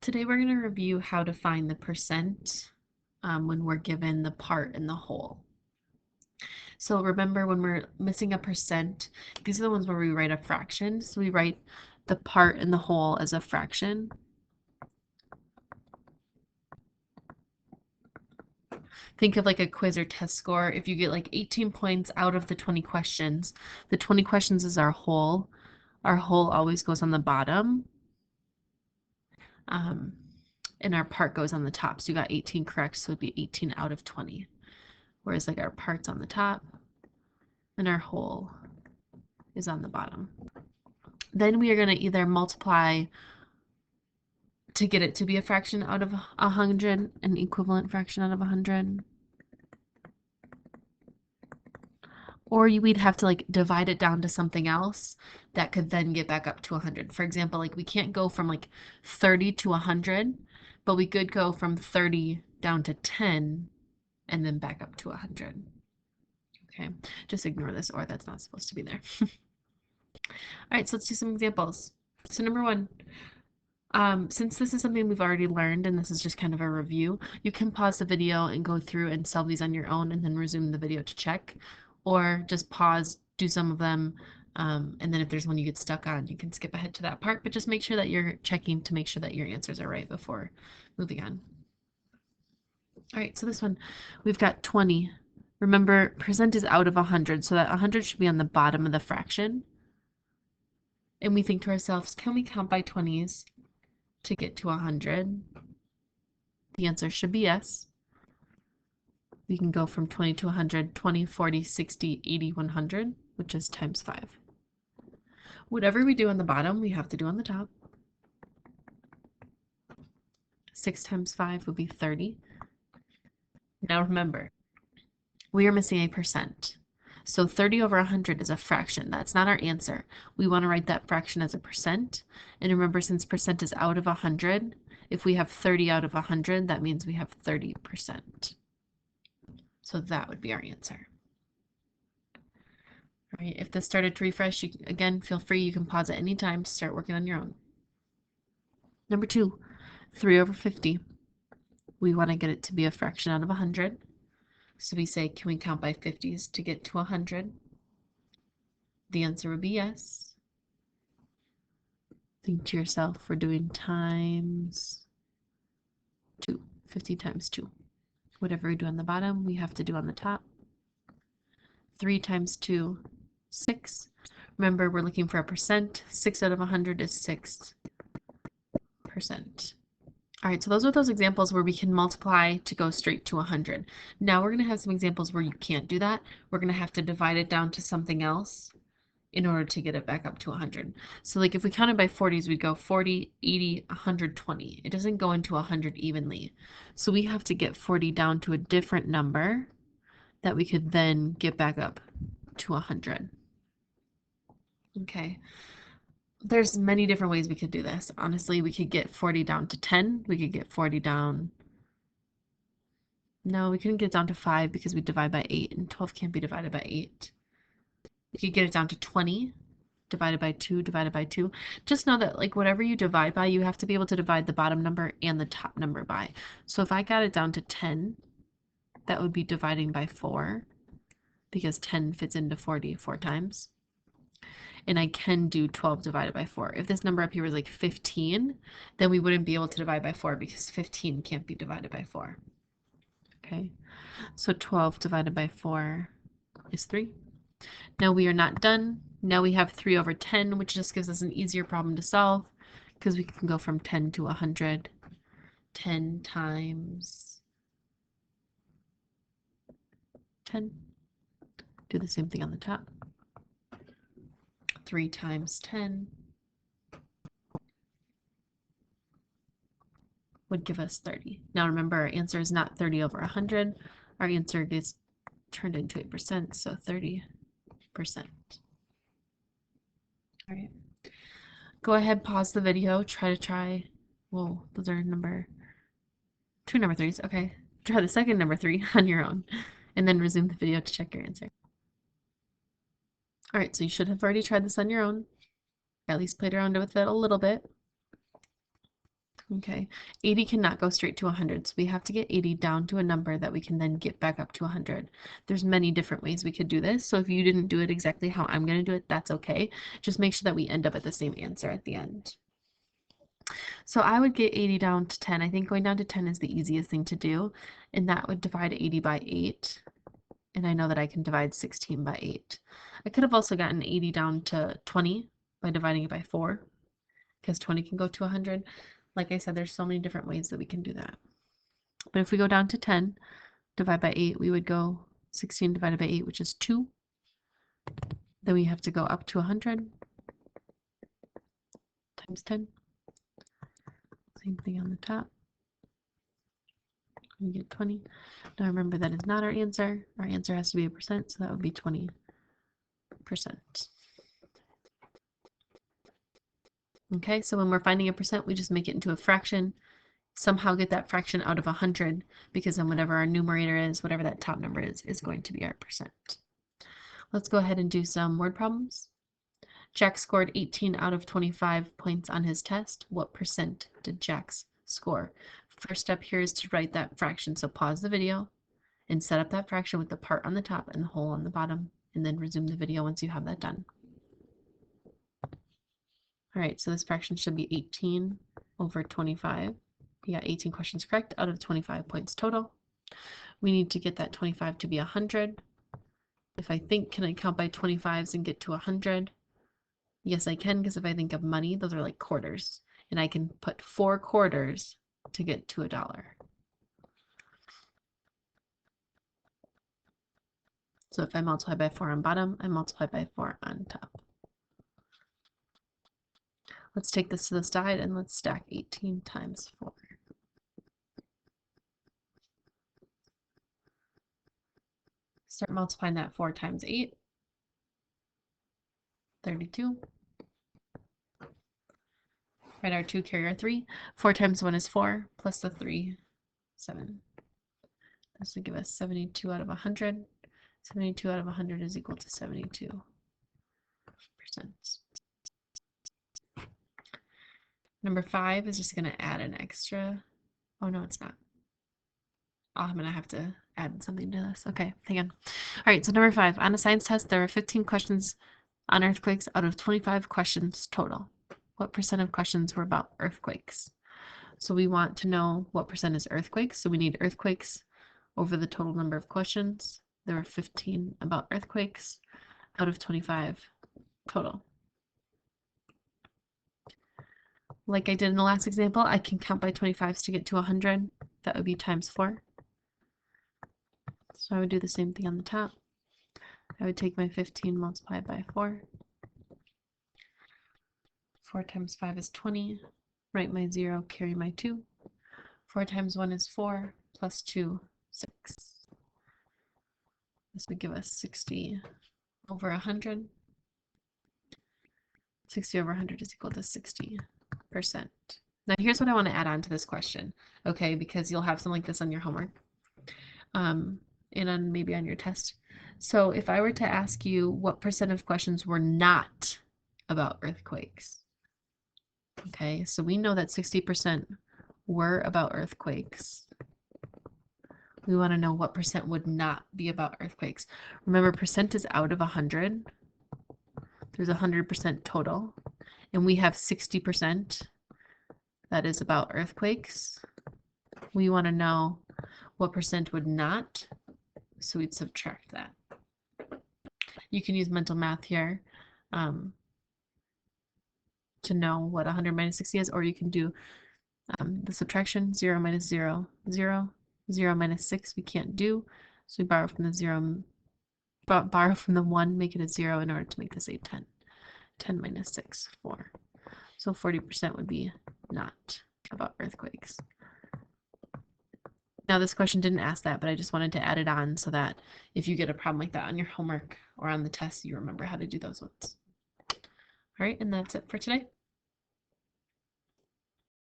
Today we're going to review how to find the percent when we're given the part and the whole. So remember, when we're missing a percent, these are the ones where we write a fraction. So we write the part and the whole as a fraction. Think of like a quiz or test score. If you get like 18 points out of the 20 questions, the 20 questions is our whole. Our whole always goes on the bottom. And our part goes on the top. So you got 18 correct, so it'd be 18 out of 20. Whereas like our part's on the top and our whole is on the bottom. Then we are going to either multiply to get it to be a fraction out of 100, an equivalent fraction out of 100. Or we'd have to like divide it down to something else that could then get back up to 100. For example, like we can't go from like 30 to 100, but we could go from 30 down to 10 and then back up to 100. Okay, just ignore this or, that's not supposed to be there. All right, so let's do some examples. So number one, since this is something we've already learned and this is just kind of a review, you can pause the video and go through and solve these on your own and then resume the video to check, or just pause, do some of them, and then if there's one you get stuck on, you can skip ahead to that part, but just make sure that you're checking to make sure that your answers are right before moving on. All right, so this one, we've got 20. Remember, percent is out of 100, so that 100 should be on the bottom of the fraction. And we think to ourselves, can we count by 20s to get to 100? The answer should be yes. We can go from 20 to 100, 20, 40, 60, 80, 100, which is times 5. Whatever we do on the bottom, we have to do on the top. 6 times 5 would be 30. Now remember, we are missing a percent. So 30 over 100 is a fraction. That's not our answer. We want to write that fraction as a percent. And remember, since percent is out of 100, if we have 30 out of 100, that means we have 30%. So that would be our answer. All right, if this started to refresh, again, feel free. You can pause at any time to start working on your own. Number 2, 3 over 50. We want to get it to be a fraction out of 100. So we say, can we count by 50s to get to 100? The answer would be yes. Think to yourself, we're doing times 2, 50 times 2. Whatever we do on the bottom, we have to do on the top. 3 times 2, 6. Remember, we're looking for a percent. 6 out of 100 is 6%. All right, so those are those examples where we can multiply to go straight to 100. Now we're going to have some examples where you can't do that. We're going to have to divide it down to something else in order to get it back up to 100. So like if we counted by 40s, we'd go 40, 80, 120. It doesn't go into 100 evenly. So we have to get 40 down to a different number that we could then get back up to 100. Okay. There's many different ways we could do this. Honestly, we could get 40 down to 10. We could get 40 down. No, we couldn't get it down to 5 because we divide by 8, and 12 can't be divided by 8. We could get it down to 20 divided by 2 divided by 2. Just know that like whatever you divide by, you have to be able to divide the bottom number and the top number by. So if I got it down to 10, that would be dividing by 4 because 10 fits into 40 4 times. And I can do 12 divided by 4. If this number up here was like 15, then we wouldn't be able to divide by 4 because 15 can't be divided by 4. Okay, so 12 divided by 4 is 3. Now we are not done. Now we have 3 over 10, which just gives us an easier problem to solve because we can go from 10 to 100. 10 times 10. Do the same thing on the top. 3 times 10 would give us 30. Now remember, our answer is not 30 over 100. Our answer gets turned into a percent, so 30%. All right. Go ahead, pause the video, try. Whoa, those are two number 3s. Okay. Try the second number 3 on your own, and then resume the video to check your answer. All right, so you should have already tried this on your own. At least played around with it a little bit. Okay, 80 cannot go straight to 100, so we have to get 80 down to a number that we can then get back up to 100. There's many different ways we could do this, so if you didn't do it exactly how I'm going to do it, that's okay. Just make sure that we end up at the same answer at the end. So I would get 80 down to 10. I think going down to 10 is the easiest thing to do, and that would divide 80 by 8. And I know that I can divide 16 by 8. I could have also gotten 80 down to 20 by dividing it by 4, because 20 can go to 100. Like I said, there's so many different ways that we can do that. But if we go down to 10, divide by 8, we would go 16 divided by 8, which is 2. Then we have to go up to 100 times 10. Same thing on the top. We get 20. Now remember, that is not our answer. Our answer has to be a percent, so that would be 20%. Okay, so when we're finding a percent, we just make it into a fraction, somehow get that fraction out of 100, because then whatever our numerator is, whatever that top number is going to be our percent. Let's go ahead and do some word problems. Jack scored 18 out of 25 points on his test. What percent did Jack's score? First step here is to write that fraction. So pause the video and set up that fraction with the part on the top and the hole on the bottom, and then resume the video once you have that done. All right, so this fraction should be 18 over 25. You got 18 questions correct out of 25 points total. We need to get that 25 to be 100. If I think, can I count by 25s and get to 100? Yes, I can, because if I think of money, those are like quarters. And I can put 4 quarters to get to $1. So if I multiply by 4 on bottom, I multiply by 4 on top. Let's take this to the side and let's stack 18 times 4. Start multiplying that 4 times 8. 32. Write our 2, carry our 3. 4 times 1 is 4, plus the 3, 7. This will give us 72 out of 100. 72 out of 100 is equal to 72%. Number 5 is just going to add an extra. Oh, no, it's not. Oh, I'm going to have to add something to this. Okay, hang on. All right, so number 5. On a science test, there were 15 questions on earthquakes out of 25 questions total. What percent of questions were about earthquakes? So we want to know what percent is earthquakes. So we need earthquakes over the total number of questions. There were 15 about earthquakes out of 25 total. Like I did in the last example, I can count by 25s to get to 100. That would be times 4. So I would do the same thing on the top. I would take my 15 multiplied by 4. 4 times 5 is 20. Write my 0, carry my 2. 4 times 1 is 4, plus 2, 6. This would give us 60 over 100. 60 over 100 is equal to 60%. Now here's what I want to add on to this question, okay, because you'll have something like this on your homework, and on maybe on your test. So if I were to ask you what percent of questions were not about earthquakes, okay, so we know that 60% were about earthquakes. We want to know what percent would not be about earthquakes. Remember, percent is out of 100. There's 100% total, and we have 60% that is about earthquakes. We want to know what percent would not, so we'd subtract that. You can use mental math here to know what 100 minus 60 is, or you can do the subtraction. 0 minus 0, 0. 0 minus 6 we can't do, so we borrow from the 0, borrow from the 1, make it a 0 in order to make this a 10. 10 minus 6, 4. So 40% would be not about earthquakes. Now this question didn't ask that, but I just wanted to add it on so that if you get a problem like that on your homework or on the test, you remember how to do those ones. All right, and that's it for today.